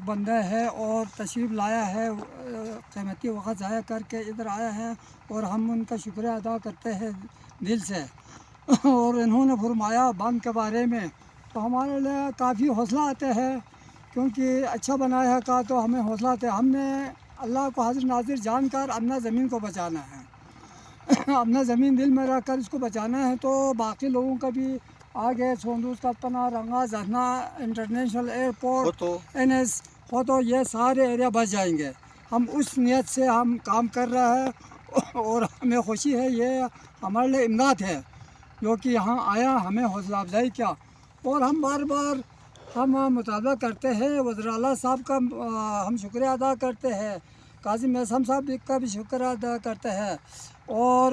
بندہ ہے اور تشریف لایا ہے، قیمتی وقت ضائع کر کے ادھر آیا ہے، اور ہم ان کا شکریہ ادا کرتے ہیں دل سے۔ اور انہوں نے فرمایا بند کے بارے میں، تو ہمارے لیے کافی حوصلہ آتے ہیں، کیونکہ اچھا بنایا ہے کا تو ہمیں حوصلہ آتے ہے۔ ہم نے اللہ کو حاضر ناظر جان کر اپنا زمین کو بچانا ہے، اپنا زمین دل میں رکھ کر اس کو بچانا ہے، تو باقی لوگوں کا بھی آگے سوندوز کپتنا رنگا زہنا انٹرنیشنل ایئرپورٹ NS ہو تو یہ سارے ایریا بچ جائیں گے۔ ہم اس نیت سے ہم کام کر رہے ہیں، اور ہمیں خوشی ہے، یہ ہمارے لیے امداد ہے جو کہ یہاں آیا، ہمیں حوصلہ افزائی کیا، اور ہم بار بار ہم مطالبہ کرتے ہیں وزیر اعلیٰ صاحب کا، ہم شکریہ ادا کرتے ہیں، قاضی اعظم صاحب کا بھی شکریہ ادا کرتے ہیں، اور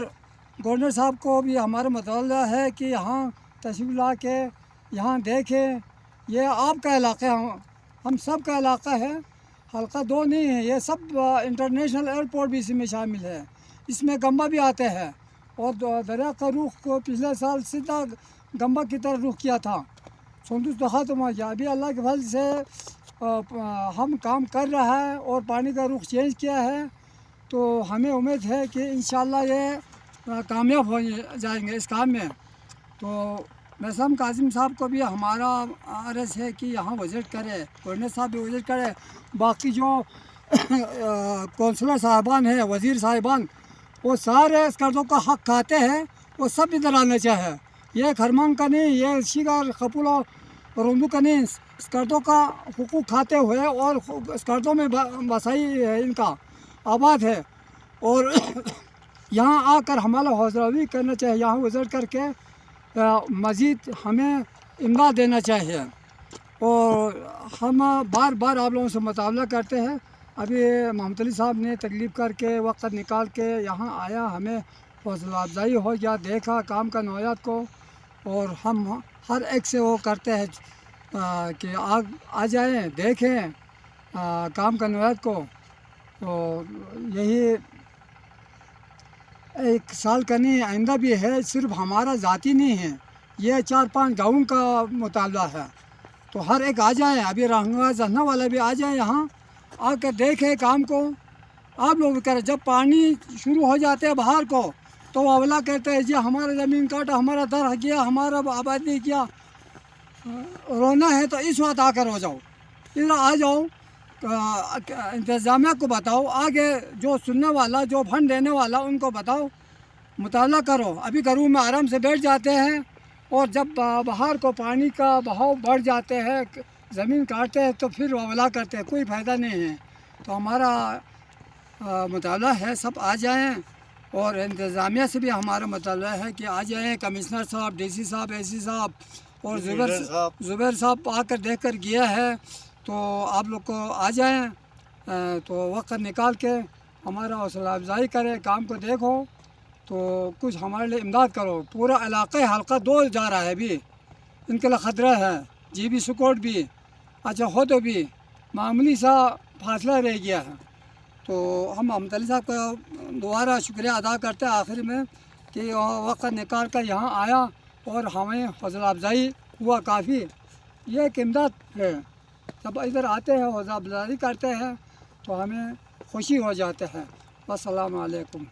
گورنر صاحب کو بھی ہمارا مطالبہ ہے کہ یہاں تشریف لا کے یہاں دیکھیں، یہ آپ کا علاقہ ہے، ہم سب کا علاقہ ہے، حلقہ 2 نہیں ہے، یہ سب انٹرنیشنل ایئرپورٹ بھی اس میں شامل ہے، اس میں گمبا بھی آتے ہیں، اور دریا کا رخ کو پچھلے سال سیدھا گمبا کی طرف رخ کیا تھا، سوندوز تو ختم ہو گیا، ابھی اللہ کے فضل سے ہم کام کر رہا ہے اور پانی کا رخ چینج کیا ہے، تو ہمیں امید ہے کہ انشاءاللہ یہ کامیاب ہو جائیں گے اس کام میں۔ تو میثم کاظم صاحب کو بھی ہمارا عرض ہے کہ یہاں وزٹ کرے، گورنر صاحب بھی وزٹ کرے، باقی جو کونسلر صاحبان ہیں، وزیر صاحبان، وہ سارے اسکردوں کا حق کھاتے ہیں، وہ سب ادھر آنا چاہے، یہ کھرمان کا نہیں، یہ شیگر خپولہ روندو کا نہیں، اسکردوں کا حقوق کھاتے ہوئے، اور اسکردوں میں بسائی ہے، ان کا آباد ہے، اور یہاں آ کر ہمارا حوصلہ افزائی کرنا چاہیے، یہاں وزٹ کر کے مزید ہمیں امداد دینا چاہیے، اور ہم بار بار آپ لوگوں سے مطالبہ کرتے ہیں۔ ابھی محمد علی صاحب نے تکلیف کر کے وقت نکال کے یہاں آیا، ہمیں حوصلہ افزائی ہو گیا، دیکھا کام کا نوعیت کو، اور ہم ہر ایک سے وہ کرتے ہیں کہ آ جائیں دیکھیں کام کا نوعیت کو، تو یہی ایک سال کا نہیں آئندہ بھی ہے، صرف ہمارا ذاتی نہیں ہے، یہ 4-5 گاؤں کا مطالبہ ہے، تو ہر ایک آ جائیں، ابھی رنگا زہنا والا بھی آ جائیں، یہاں آ کر دیکھیں کام کو، آپ لوگ بھی کریں۔ جب پانی شروع ہو جاتے ہیں باہر کو، تو وہ اولا کہتے ہیں جی ہمارا زمین کاٹا، ہمارا درخت کیا، ہمارا آبادی کیا، رونا ہے تو اس وقت آ کر ہو جاؤ، ادھر آ جاؤ، انتظامیہ کو بتاؤ، آگے جو سننے والا، جو فنڈ دینے والا، ان کو بتاؤ، مطالعہ کرو۔ ابھی گھروں میں آرام سے بیٹھ جاتے ہیں، اور جب باہر کو پانی کا بہاؤ بڑھ جاتے ہیں، زمین کاٹتے ہیں، تو پھر اولا کرتے ہیں، کوئی فائدہ نہیں ہے۔ تو ہمارا مطالبہ ہے سب آ جائیں، اور انتظامیہ سے بھی ہمارا مطالبہ ہے کہ آ جائیں، کمشنر صاحب، DC صاحب، AC صاحب، اور زبیر صاحب آ کر دیکھ کر گیا ہے، تو آپ لوگ کو آ جائیں، تو وقت نکال کے ہمارا حوصلہ افزائی کرے، کام کو دیکھو، تو کچھ ہمارے لیے امداد کرو۔ پورا علاقہ حلقہ 2 جا رہا ہے، ابھی ان کے لیے خطرہ ہے، GB سکوٹ بھی، اچھا ہو تو بھی معمولی سا فاصلہ رہ گیا ہے، تو ہم محمد علی صاحب کا دوبارہ شکریہ ادا کرتے ہیں آخر میں، کہ وقت نکال کر یہاں آیا اور ہمیں حوصلہ افزائی ہوا کافی، یہ ایک امداد ہے، جب ادھر آتے ہیں حوصلہ افزائی کرتے ہیں تو ہمیں خوشی ہو جاتے ہیں۔ السلام علیکم۔